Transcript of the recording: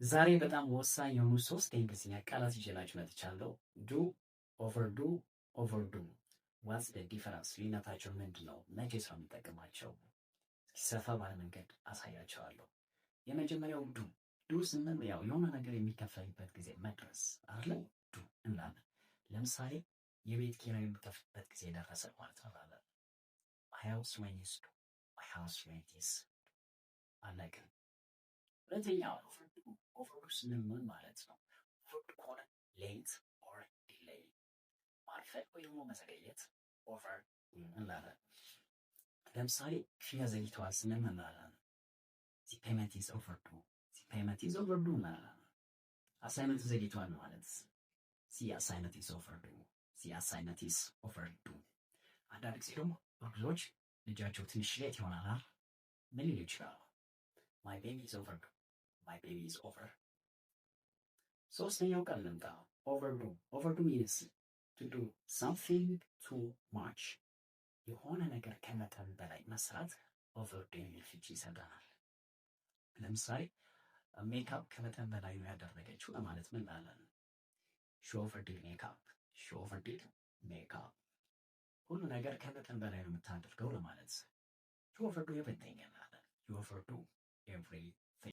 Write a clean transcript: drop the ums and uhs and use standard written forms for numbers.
ዛሬ በጣም ወሳኝ የሆኑ ሶስት የእንግሊዝኛ ቃላት ይዤላችሁ መጥቻለሁ። ዱ፣ ኦቨርዱ፣ ኦቨርዱ። ዋትስ ዘ ዲፈረንስ? ልዩነታቸው ምንድን ነው? መቼ ነው የምንጠቀማቸው? ሰፋ ባለ መንገድ አሳያቸዋለሁ። የመጀመሪያው ዱ። ዱ ስንል ያው የሆነ ነገር የሚከፈልበት ጊዜ መድረስ አለ ዱ እንላለን። ለምሳሌ የቤት ኪራይ የሚከፍልበት ጊዜ ደረሰ ማለት ነው አለ ማይ ሃውስ ሬንት ኢዝ ዱ፣ ማይ ሃውስ ሬንት ኢዝ አለቀ። ሁለተኛው ኦቨርዱ ስንል ምን ማለት ነው? ኦቨርዱ ከሆነ ሌት ኦር ዲሌይ ማርፈድ ወይ ደግሞ መዘገየት ኦቨር እንላለን። ለምሳሌ ክፍያ ዘግይተዋል ስንል ምን እንላለን? ዚ ፔመንት ኢዝ ኦቨርዱ፣ ዚ ፔመንት ኢዝ ኦቨርዱ እንላለን። አሳይመንት ዘግይተዋል ማለት ዚ አሳይመንት ኢዝ ኦቨርዱ፣ ዚ አሳይመንት ኢዝ ኦቨርዱ። አንዳንድ ጊዜ ደግሞ ብዙዎች ልጃቸው ትንሽ ሌት ይሆናል ምን ሊሉ ይችላሉ? ማይ ቤቢ ኢዝ ኦቨርዱ፣ ማይ ቤቢ ኢዝ ኦቨር። ሶስተኛው ቃል ልምጣ። ኦቨርዱ። ኦቨርዱ ሚንስ ቱ ዱ ሳምቲንግ ቱ ማች፣ የሆነ ነገር ከመጠን በላይ መስራት ኦቨርዱ የሚል ፍቺ ይሰጠናል። ለምሳሌ ሜካፕ ከመጠን በላይ ነው ያደረገችው ለማለት ምን እንላለን? ሺ ኦቨርዲድ ሜካፕ፣ ሺ ኦቨርዲድ ሜካፕ። ሁሉ ነገር ከመጠን በላይ ነው የምታደርገው ለማለት ሺ ኦቨርዱ ኤቭሪቲንግ እንላለን። ሺ ኦቨርዱ ኤቭሪቲንግ።